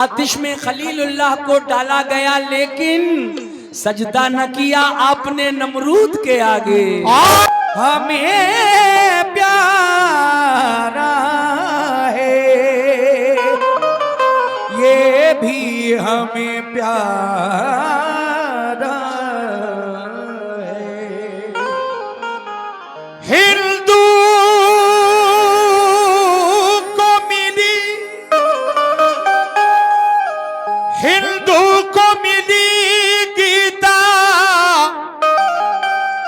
आतिश में खलीलुल्लाह को डाला गया, लेकिन सजदा न किया आपने नमरूद के आगे। हमें प्यारा है, ये भी हमें प्यारा है। हिंदू को मिली गीता,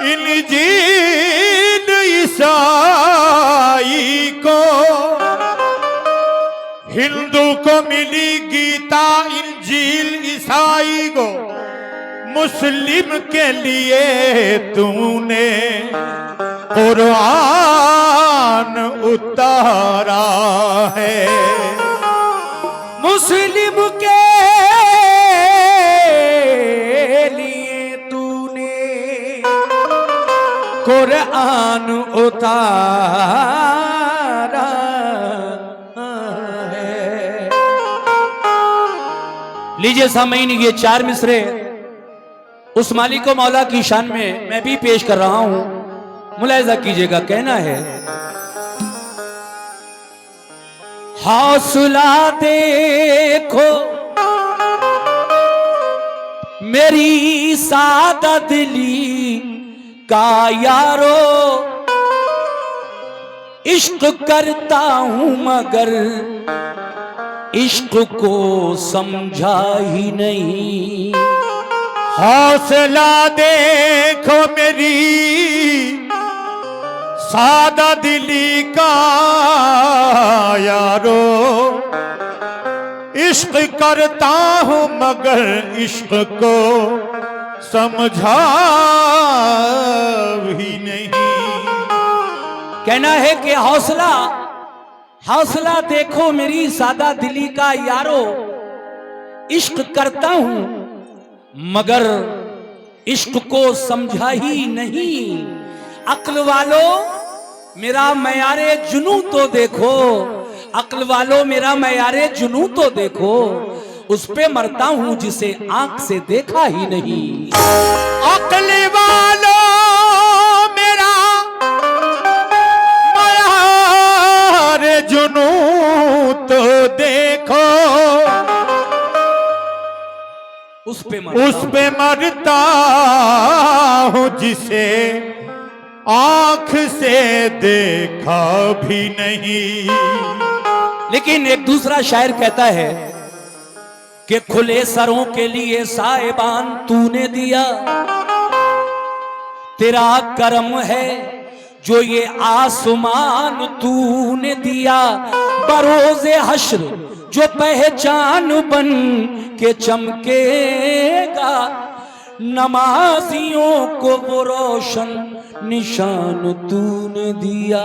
इंजील ईसाई को। हिंदू को मिली गीता, इंजील ईसाई को। मुस्लिम के लिए तूने कुरान उतारा है। मुस्लिम के कुरान उतारा है। लीजिए सामीन, ये चार मिसरे उस मालिक व मौला की शान में मैं भी पेश कर रहा हूं, मुलाहिजा कीजिएगा। कहना है, हौसला देखो मेरी सादा दिली का यारो, इश्क करता हूं मगर इश्क को समझा ही नहीं। हौसला देखो मेरी सादा दिली का यारो, इश्क करता हूं मगर इश्क को समझा भी नहीं। कहना है कि हौसला देखो मेरी सादा दिली का यारो, इश्क करता हूं मगर इश्क को समझा ही नहीं। अक्ल वालों मेरा मयारे जुनू तो देखो, अक्ल वालों मेरा मयारे जुनू तो देखो, उस पे मरता हूं जिसे आंख से देखा ही नहीं। अक्ल वालों मेरा मयारे जुनू तो देखो, उस पे मरता हूं जिसे आंख से देखा भी नहीं। लेकिन एक दूसरा शायर कहता है कि खुले सरों के लिए साहिबान तूने दिया, तेरा करम है जो ये आसमान तूने दिया। बरोज़े हश्र जो पहचान बन के चमकेगा, नमाजियों को वो रोशन निशान तूने दिया।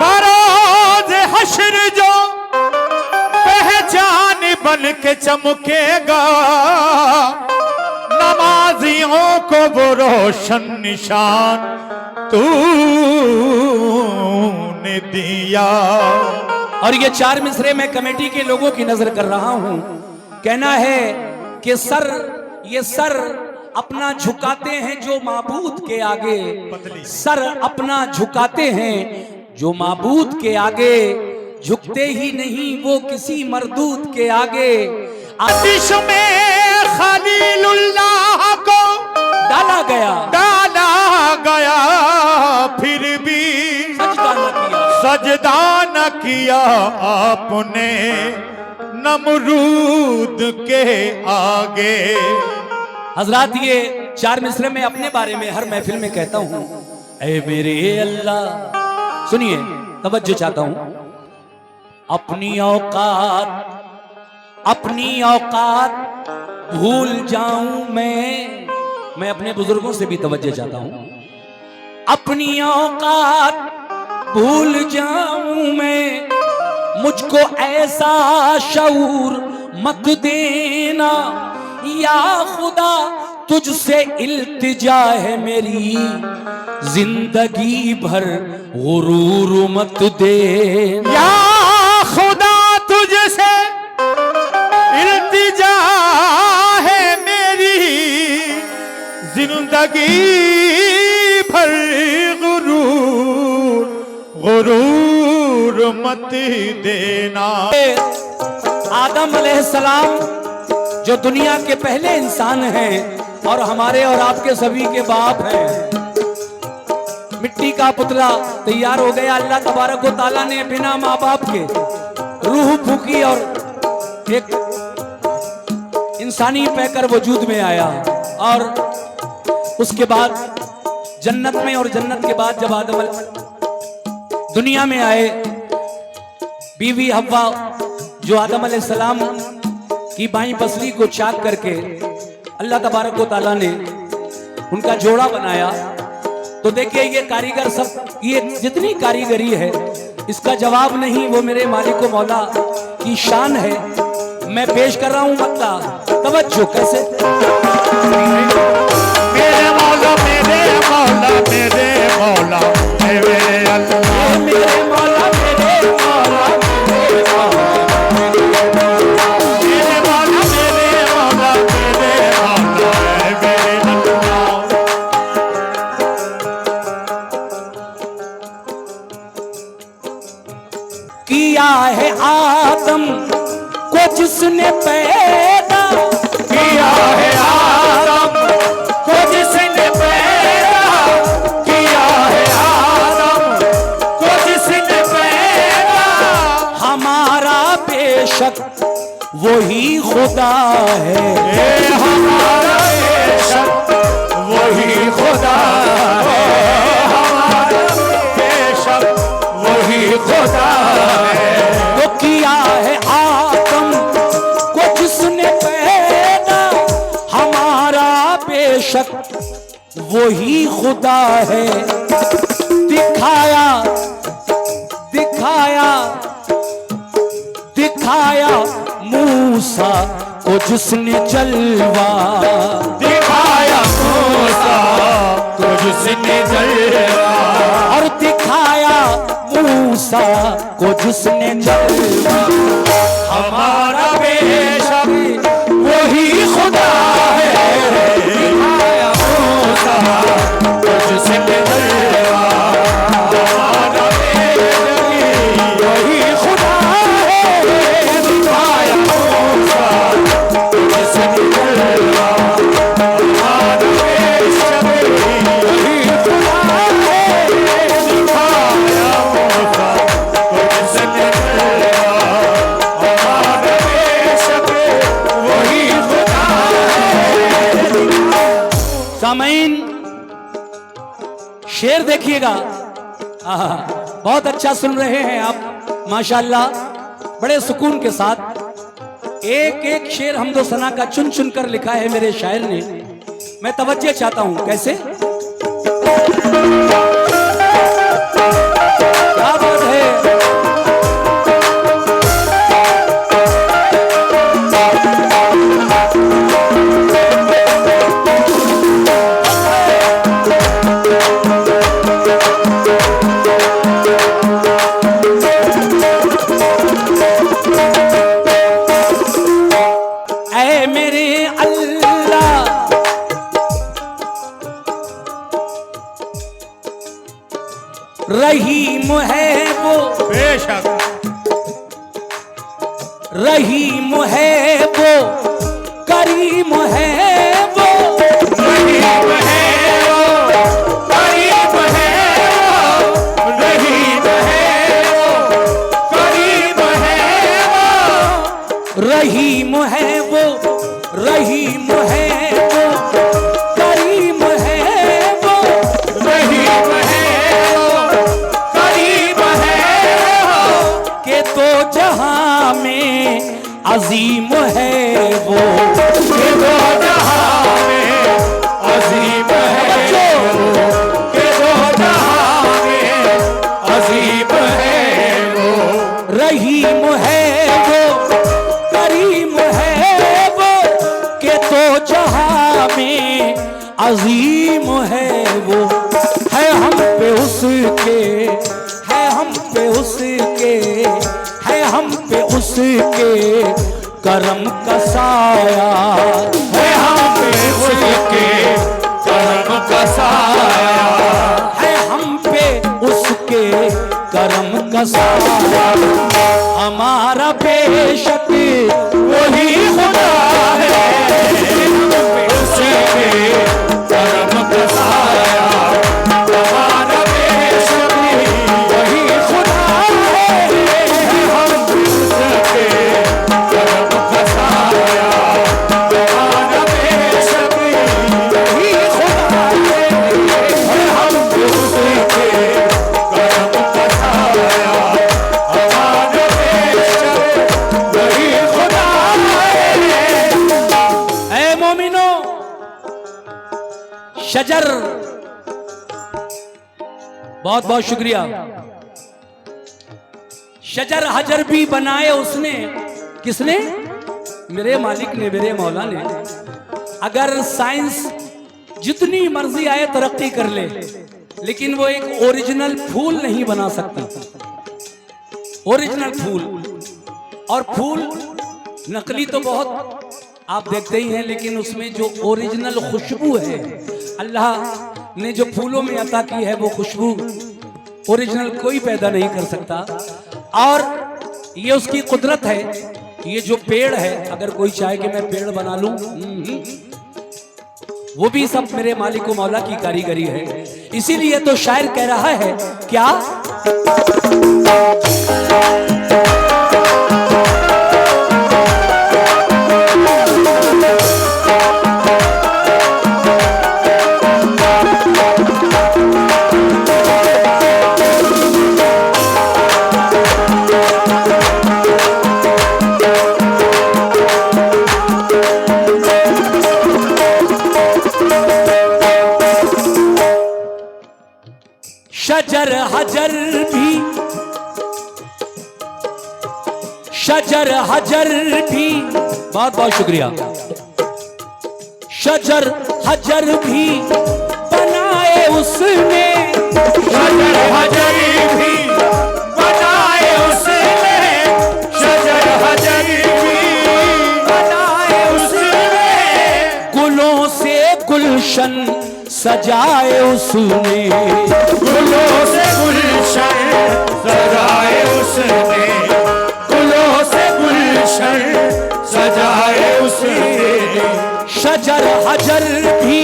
बरोज़े हश्र जो पहचान बन के चमकेगा, नमाजियों को वो रोशन निशान तूने दिया। और ये चार मिसरे मैं कमेटी के लोगों की नजर कर रहा हूं। कहना है कि ये सर अपना झुकाते हैं जो माबूद के आगे, सर अपना झुकाते हैं जो माबूद के आगे, झुकते ही नहीं वो किसी मरदूद के आगे। आतिश में खलीलुल्लाह को डाला गया, फिर भी सजदा न किया आपने नमरूद के आगे। हजरात, ये चार मिसरे में अपने बारे में हर महफिल में कहता हूं, ऐ मेरे अल्लाह, सुनिए, तवज्जो चाहता हूं। अपनी औकात भूल जाऊं मैं अपने बुजुर्गों से भी तवज्जो चाहता हूं। अपनी औकात भूल जाऊं मैं, मुझको ऐसा शऊर मत देना। या खुदा तुझसे इल्तिजा है मेरी, जिंदगी भर गुरूर मत दे। या खुदा तुझसे जिंदगी भर गुरूर गुरूर मत देना। आदम अलैहिस्सलाम जो दुनिया के पहले इंसान हैं और हमारे और आपके सभी के बाप हैं, मिट्टी का पुतला तैयार हो गया। अल्लाह तबारक व तआला ने बिना माँ बाप के रूह फूकी और एक इंसानी पैकर वजूद में आया। और उसके बाद जन्नत में, और जन्नत के बाद जब आदम दुनिया में आए, बीवी हव्वा जो आदम अलैहिस्सलाम की बाईं पसली को चाक करके अल्लाह तबारक व तआला ने उनका जोड़ा बनाया। तो देखिए ये कारीगर सब, ये जितनी कारीगरी है इसका जवाब नहीं, वो मेरे मालिक व मौला की शान है। मैं पेश कर रहा हूं मतला, तवज्जो कैसे। मेरे मौला मेरे मौला मेरे मौला मेरे अल्लाह, मेरे मौला मेरे मौला मेरे मौला, मेरे मौला मेरे मौला मेरे मौला मेरे अल्लाह। किया है आदम को जिसने पैदा, किया है आदम को जिसने पैदा, किया है आदम को जिसने पैदा, हमारा बेशक वही खुदा है। हमारा बेशक वही खुदा है, हमारा बेशक वही खुदा है। तो किया है आदम को जिसने पैदा, हमारा बेशक वही खुदा है। दिखाया दिखाया दिखाया मूसा को जिसने जलवा, दिखाया मूसा को जिसने जलवा, और दिखाया मूसा को जिसने जलवा, हमारा बेशक वही खुदा है। दिखाया मूसा को जिसने जलवा, हमारा बेशक वही खुदा है। दिखाया मूसा को जिसने जलवा, हमारा बेशक वही खुदा है। दिखाया मूसा को जिसने जलवा, हमारा बेशक वही खुदा है। सामईन शेर देखिएगा, बहुत अच्छा सुन रहे हैं आप माशाल्लाह, बड़े सुकून के साथ। एक एक शेर हमदो सना का चुन चुन कर लिखा है मेरे शायर ने। मैं तवज्जो चाहता हूं, कैसे। क्या बात है। ऐ मेरे अल्लाह रहीम है वो, बेशक रहीम है वो, करीम है वो, रहीम है वो, करीम है वो, रहीम है वो, करीम है वो, रहीम है वो, रहीम है वो, करीम है वो, रहीम है वो, करीम है वो, के तो जहां में अजीम है वो। के दो जहां में अजीम है वो, के दो जहां में अजीम है वो, रहीम है वो, करीम है वो, के तो जहां में अजीम है वो। है हम पे उसके, है हम पे उसके, है हम पे उसके करम का साया, है हम पे उसके करम का साया है हम पे उसके करम का साया। हमारा बेशक वही खुदा है, उसके करम का साया। हमारा बेशक वही खुदा है, हम उसके करम का साया। हमारा बेशक वही खुदा है, हम उसके करम का साया। हमारा बेशक वही खुदा है। ऐ मोमिनो, शजर, बहुत बहुत शुक्रिया। शजर हजर भी बनाए उसने, किसने? मेरे मालिक ने, मेरे मौला ने। अगर साइंस जितनी मर्जी आए तरक्की कर ले, लेकिन वो एक ओरिजिनल फूल नहीं बना सकती। ओरिजिनल फूल, और फूल नकली तो बहुत आप देखते ही हैं, लेकिन उसमें जो ओरिजिनल खुशबू है, अल्लाह ने जो फूलों में अता की है, वो खुशबू ओरिजिनल कोई पैदा नहीं कर सकता। और ये उसकी कुदरत है। ये जो पेड़ है, अगर कोई चाहे कि मैं पेड़ बना लूं, वो भी सब मेरे मालिक व मौला की कारीगरी है। इसीलिए तो शायर कह रहा है क्या? शजर हजर भी, शजर हजर भी, बहुत बहुत शुक्रिया। शजर हजर भी बनाए उसने, शजर हजर भी बनाए उसने, शजर हजर भी बनाए उसने। गुलों से गुलशन सजाए उसने, गुलों से गुलशन सजाए उसने, गुलों से गुलशन सजाए उसने। शजर हजर भी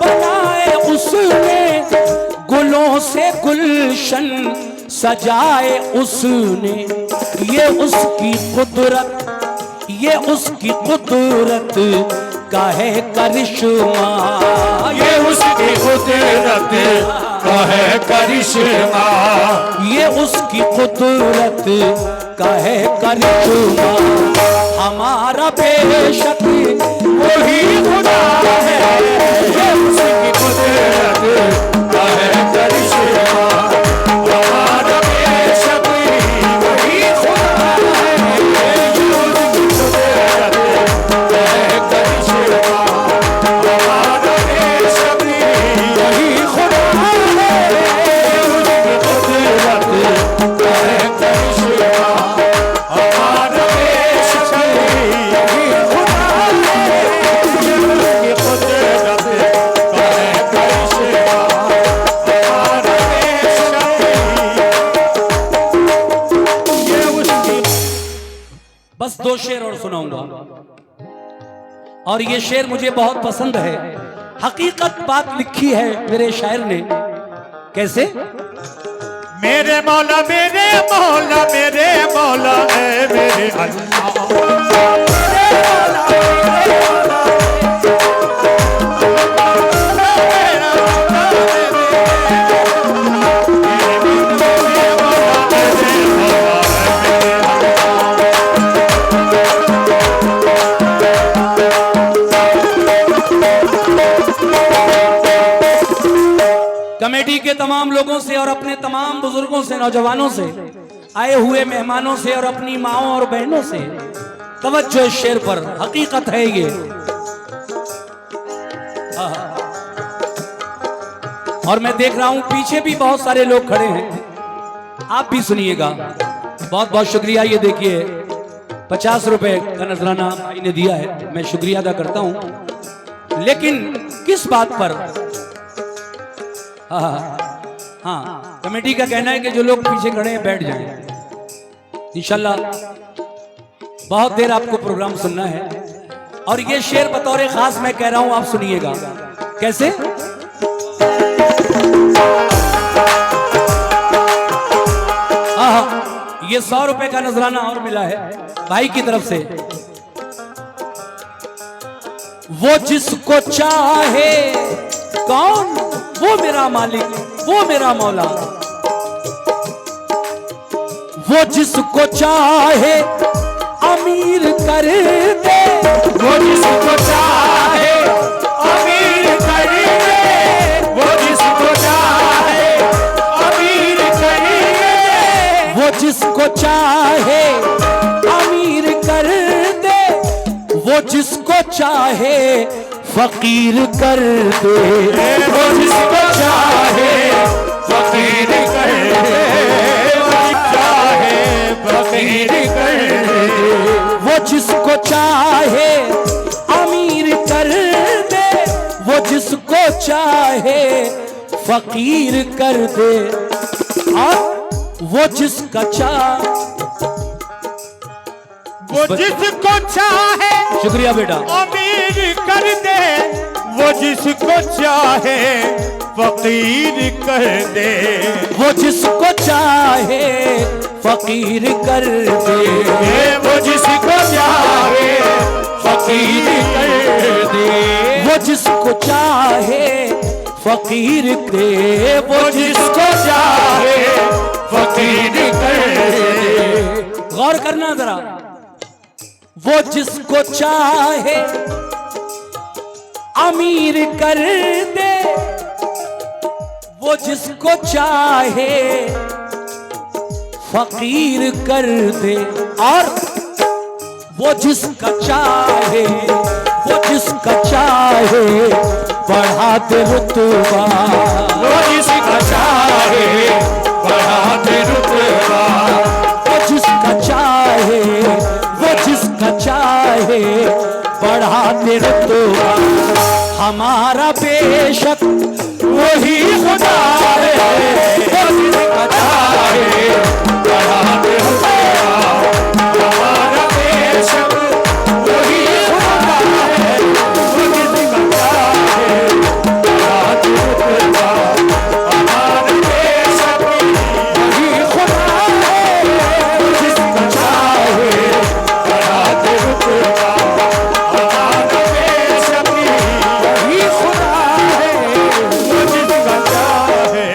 बनाए उसने, गुलों से गुलशन सजाए उसने। ये उसकी कुदरत, ये उसकी कुदरत का है करिश्मा, ये उसकी कुदरत का है करिश्मा, ये उसकी कुदरत का है करिश्मा। हमारा बेशक वही खुदा है, ये उसकी कुदरत का है करिश्मा। हमारा बेशक वही खुदा है, ये उसकी कुदरत का है करिश्मा। हमारा बेशक वही खुदा है, ये उसकी कुदरत का है करिश्मा। हमारा बेशक वही खुदा है, ये उसकी कुदरत का है करिश्मा। हमारा बेशक ये उसकी। बस दो शेर और सुनाऊंगा, और ये शेर मुझे बहुत पसंद है। हकीकत बात लिखी है मेरे शायर ने। कैसे? मेरे मौला मेरे मौला मेरे मौला है मेरे अल्लाह। कमेटी के तमाम लोगों से और अपने तमाम बुजुर्गों से, नौजवानों से, आए हुए मेहमानों से और अपनी माओं और बहनों से तवज्जो इस शेर पर। हकीकत है ये। और मैं देख रहा हूं पीछे भी बहुत सारे लोग खड़े हैं, आप भी सुनिएगा। बहुत बहुत शुक्रिया। ये देखिए 50 रुपए का नजराना भाई ने दिया है, मैं शुक्रिया अदा करता हूं। लेकिन किस बात पर? हाँ, कमेटी का कहना है कि जो लोग पीछे खड़े हैं बैठ जाएं। इंशाल्लाह बहुत देर आपको प्रोग्राम सुनना है और ये शेर बतौर खास मैं कह रहा हूं, आप सुनिएगा। कैसे? ये 100 रुपए का नजराना और मिला है भाई की तरफ से। वो जिसको चाहे कौन, वो मेरा मालिक, वो मेरा मौला। वो जिसको चाहे अमीर कर दे, वो जिसको चाहे अमीर कर दे, वो जिसको चाहे अमीर कर दे, वो जिसको चाहे अमीर कर दे, वो जिसको चाहे फकीर कर दे, वो जिसको चाहे फकीर कर दे, वो चाहे फकीर कर दे, वो जिसको चाहे अमीर कर दे, वो जिसको चाहे फकीर कर दे, और वो जिसका वो जिसको चाहे शुक्रिया बेटा अमीर कर दे, वो जिसको चाहे फकीर कर दे, वो जिसको चाहे फकीर कर दे, वो जिसको चाहे फकीर कर दे, वो जिसको चाहे फकीर दे, वो जिसको चाहे फकीर कर दे। गौर करना जरा। वो जिसको चाहे अमीर कर दे, वो जिसको चाहे फकीर कर दे, और वो जिसका चाहे, वो जिसका चाहे बढ़ा दे रुतबा, वो जिसका चाहे बढ़ा दे रुतबा, वो जिसका चाहे, वो जिसका चाहे बढ़ा दे रुतबा। हमारा बेशक वही खुदा है, वो जिसका चाहे बढ़ा दे रुतबा, हमारा बेशक वही खुदा है, वो जिसका चाहे बढ़ा दे रुतबा, हमारा बेशक वही खुदा है, वो जिसका चाहे बढ़ा दे रुतबा, हमारा बेशक वही खुदा है। वो जिसका चाहे।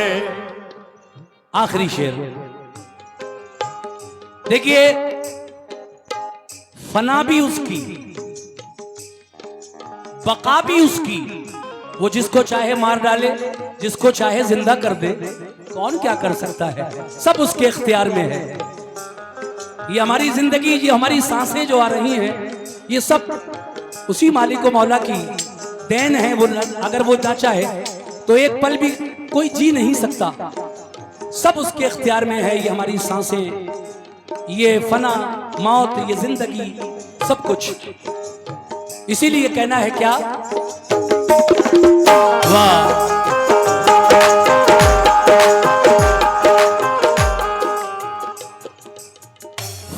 आखिरी शेर देखिए, फना भी उसकी, बका भी उसकी, वो जिसको चाहे मार डाले, जिसको चाहे जिंदा कर दे, कौन क्या कर सकता है, सब उसके इख्तियार में है। ये हमारी जिंदगी, ये हमारी सांसें जो आ रही हैं, ये सब उसी मालिक को मौला की देन है। वो अगर वो ना चाहे तो एक पल भी कोई जी नहीं सकता, सब उसके इख्तियार में है। ये हमारी सांसें, ये फना, मौत, ये जिंदगी, सब कुछ। इसीलिए कहना है क्या, वाह,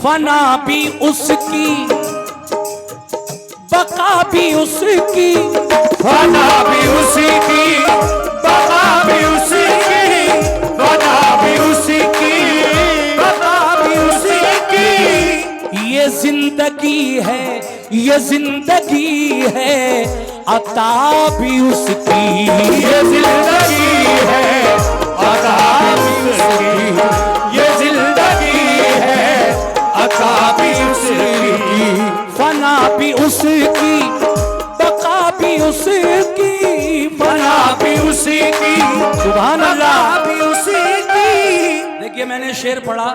फना भी उसकी, बका भी उसकी, फना भी उसकी, बका भी उसकी, फना भी उसकी, बका भी उसकी। ये जिंदगी है, ये जिंदगी है, अता भी उसकी, ये जिंदगी है, अता भी उसकी, ये जिंदगी है, अता भी उसकी। फना भी उसकी, बका भी उसकी, फना भी उसकी, सुभान अल्लाह। भी उसकी। देखिए, मैंने शेर पढ़ा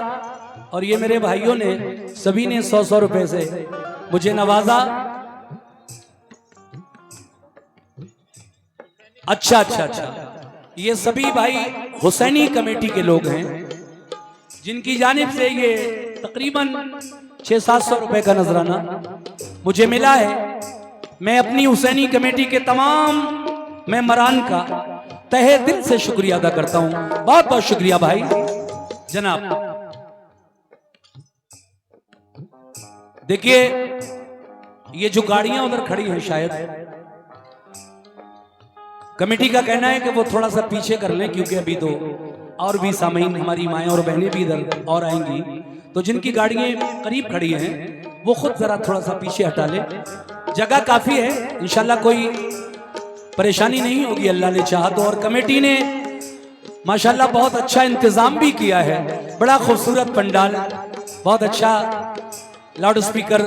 और ये मेरे भाइयों ने सभी ने 100-100 रुपए से मुझे नवाजा। अच्छा अच्छा अच्छा, ये सभी भाई हुसैनी कमेटी के लोग हैं, जिनकी जानिब से ये तकरीबन 600-700 रुपए का नजराना मुझे मिला है। मैं अपनी हुसैनी कमेटी के तमाम मेंबरान का तहे दिल से शुक्रिया अदा करता हूं। बहुत बहुत शुक्रिया भाई जनाब। देखिए ये जो गाड़ियां उधर खड़ी हैं, शायद कमेटी का कहना है कि वो थोड़ा सा पीछे कर लें, क्योंकि अभी तो और भी सामीन, हमारी माएं और बहनें भी इधर और आएंगी, तो जिनकी गाड़ियां करीब खड़ी हैं वो खुद जरा थोड़ा सा पीछे हटा लें। जगह काफी है, इंशाल्लाह कोई परेशानी नहीं होगी अल्लाह ने चाहा तो। और कमेटी ने माशाल्लाह बहुत अच्छा इंतजाम भी किया है, बड़ा खूबसूरत पंडाल, बहुत अच्छा लाउड स्पीकर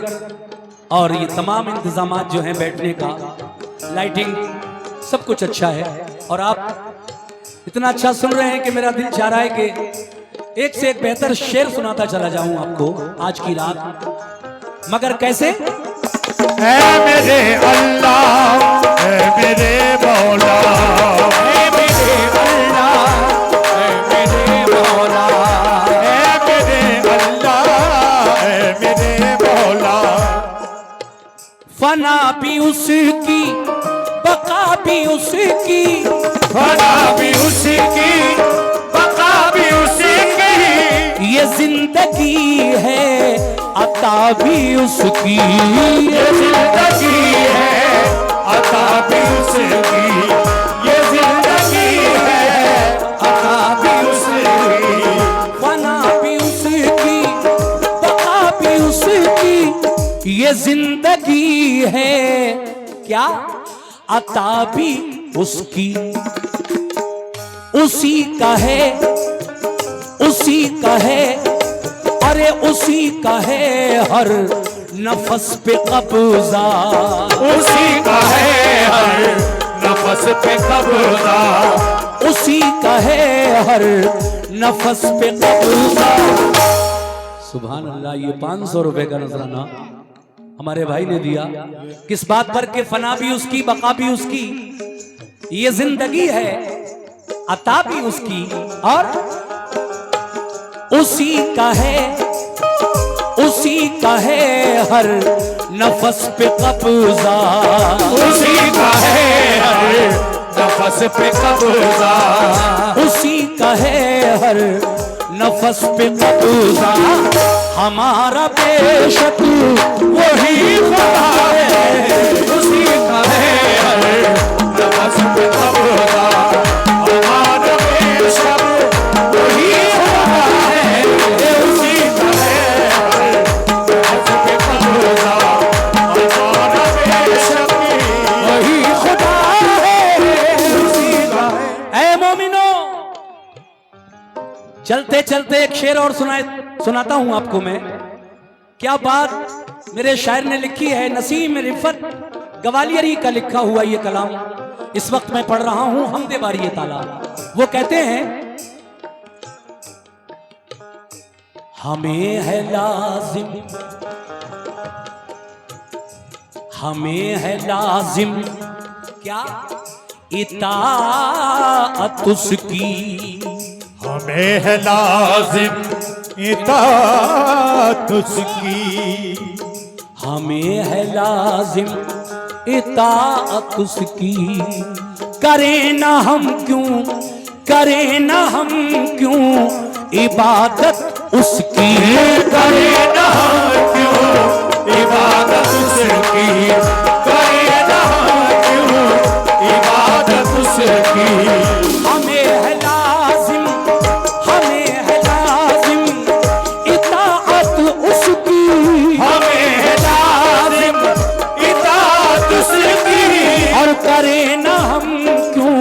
और ये तमाम इंतजाम जो हैं बैठने का, लाइटिंग, सब कुछ अच्छा है। और आप इतना अच्छा सुन रहे हैं कि मेरा दिल चाह रहा है कि एक से एक बेहतर शेर सुनाता चला जाऊं आपको आज की रात। मगर कैसे? ऐ मेरे अल्लाह, ऐ मेरे मौला, ऐ मेरे अल्लाह, ऐ मेरे मौला, ऐ मेरे अल्लाह, ऐ मेरे मौला। फना भी उसकी, बका भी उसकी, फना भी उसकी, बका भी उसकी, ये जिंदगी है अता भी उसकी, ये जिंदगी है अता भी उसकी, ये जिंदगी है अता भी उसकी। फना भी उसकी, बका भी उसकी, ये जिंदगी है क्या अता भी उसकी। उसी का है, उसी का है, अरे उसी का है हर नफस पे कब्जा, उसी का है हर नफस पे कब्जा, उसी का है हर नफस पे कब्जा। सुभान अल्लाह। ये 500 रुपए का नजराना हमारे भाई ने दिया, किस बात पर कि फना भी उसकी, बका भी उसकी, ये जिंदगी है अता भी उसकी, और उसी का है, उसी का है हर नफस पे कब्जा, उसी का है हर नफस पे कब्जा, उसी का है हर नफस पे कब्जा। हमारा बेशक वही खुदा है, उसी का है हर नफस पे कब्जा, हमारा बेशक वही खुदा है, उसी का है हर नफस पे कब्जा, हमारा बेशक वही खुदा है, उसी का है। ऐ मोमिनो, चलते चलते एक शेर और सुनाता हूं आपको मैं। क्या बात मेरे शायर ने लिखी है, नसीम रिफत गवालियरी का लिखा हुआ ये कलाम इस वक्त मैं पढ़ रहा हूं, हमदे बारी ताला। वो कहते हैं, हमें है लाजिम, हमें है लाजिम क्या इताअत उसकी, हमें है लाजिम इताअत उसकी, हमें है लाजिम इताअत उसकी। करें ना हम क्यों, करें ना हम क्यों इबादत उसकी, करें ना हम क्यों इबादत उसकी, करें ना हम क्यों इबादत उसकी। हमें है लाजिम, हमें है लाजिम इताअत उसकी, हमें है लाजिम इताअत उसकी, और करें ना हम क्यों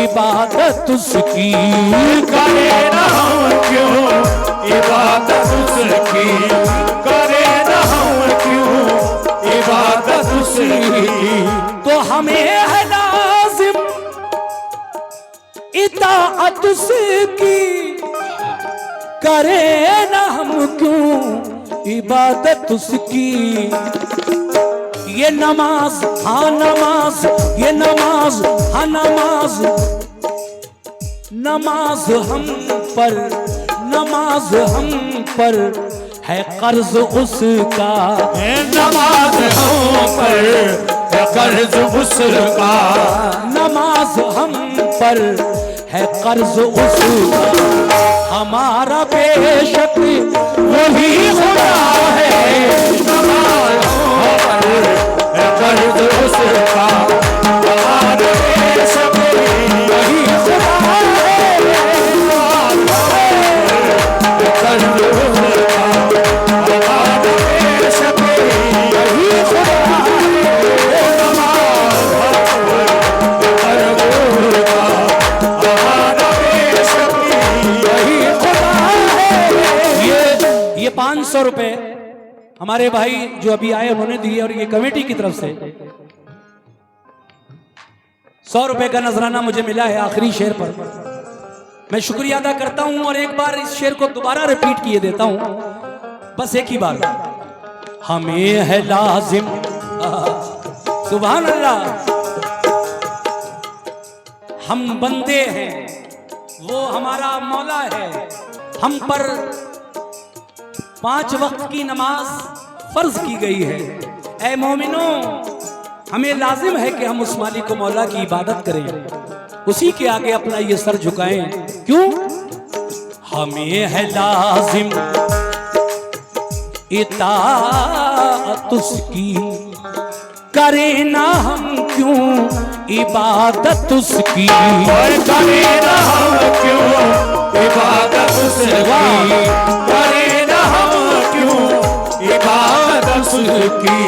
इबादत उसकी, करें ना हम क्यों इबादत उसकी, करें ना हम क्यों इबादत उसकी। तो हमें है लाजिम इताअत उसकी, करें ना हम क्यों इबादत उसकी। ये नमाज हाँ नमाज, ये नमाज हाँ नमाज, नमाज हम पर, नमाज हम पर है कर्ज उसका, नमाज हम पर है कर्ज उसका, नमाज हम पर है कर्ज उसका, हमारा बेशक वही खुदा है, नमाज़ों पर है कर्ज उसका, हमारा बेशक वही खुदा है, कर्ज उसका, हमारा बेशक वही खुदा है, ये 500 रुपए हमारे भाई जो अभी आए उन्होंने दिए और ये कमेटी की तरफ से 100 रुपए का नजराना मुझे मिला है आखिरी शेर पर। मैं शुक्रिया अदा करता हूं और एक बार इस शेर को दोबारा रिपीट किए देता हूं, बस एक ही बार। हमें है लाजिम, सुभान अल्लाह, हम बंदे हैं, वो हमारा मौला है, हम पर 5 वक्त की नमाज फर्ज की गई है। ऐ मोमिनो, हमें लाजिम है कि हम उस मालिक मौला की इबादत करें, उसी के आगे अपना ये सर झुकाएं। क्यों? हमें है लाजिम इताअत उसकी, करें ना हम क्यों इबादत उसकी, करें ना हम क्यों इबादत उसकी, करें ना हम क्यों इबादत उसकी,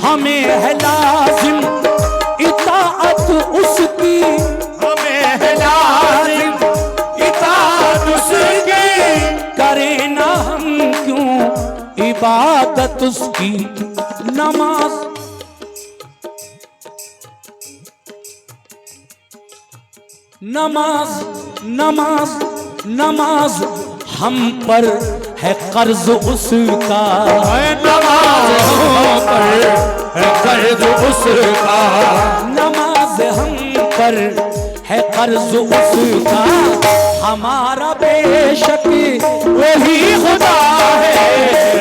हमें है लाजिम इताअत उसकी, हमें है लाजिम इताअत उसकी, करें ना हम क्यों इबादत उसकी। नमाज नमाज नमाज नमाज हम पर है कर्ज उसका, नमाज हम पर है कर्ज उसका, नमाज हम पर है कर्ज उसका, हमारा बेशक वही खुदा है,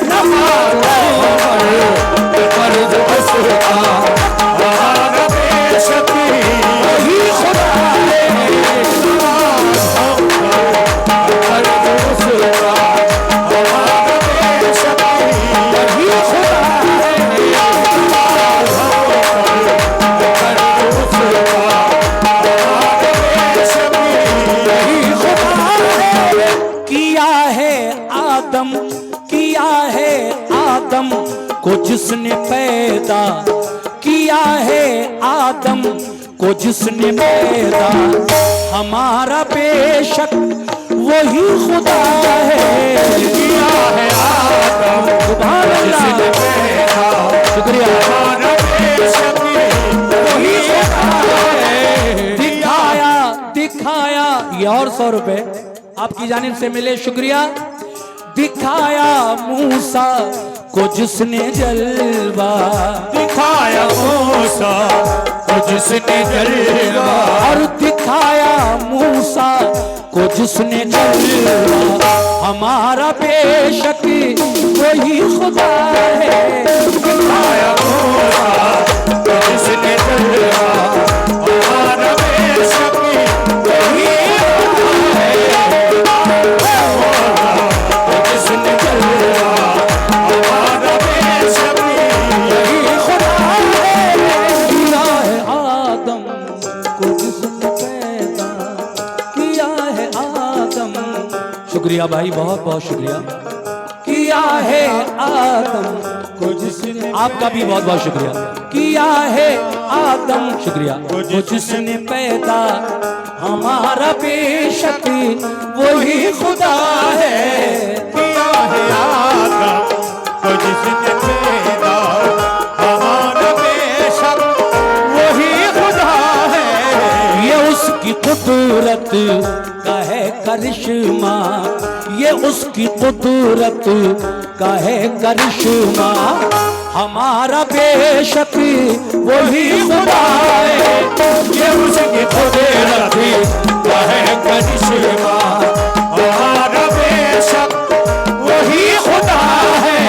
नमाज हम पर है कर्ज उसका, हमारा बेशक वही खुदा है, को जिसने पैदा किया है, आदम को जिसने पैदा, हमारा बेशक वही खुदा है, किया है आदम को जिसने पैदा, शुक्रिया, हमारा बेशक वही खुदा है, दिखाया दिखाया। ये और 100 रुपए आपकी जानिब से मिले, शुक्रिया। दिखाया मूसा को जिसने जलवा, दिखाया मूसा को जिसने जलवा, और दिखाया मूसा को जिसने जलवा, हमारा बेशक वही खुदा है, दिखाया मूसा को जिसने जलवा, हमारा बेशक वही खुदा है, जिसने जलवा, शुक्रिया भाई, बहुत बहुत शुक्रिया। किया है आदम को जिसने, आपका भी बहुत बहुत शुक्रिया। किया है आदम, शुक्रिया, को जिसने पैदा, हमारा बेशक वही खुदा है, किया है आदम को जिसने पैदा, हमारा बेशक वही खुदा है। ये उसकी कुदरत का है करिश्मा, ये उसकी कुदरत का है करिश्मा, हमारा बेशक वही खुदा है, ये उसकी कुदरत का है करिश्मा, हमारा बेशक वही खुदा है।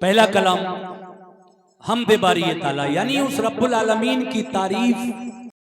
पहला कलाम हम बेबारी ताला यानी उस रब्बुल आलमीन की तारीफ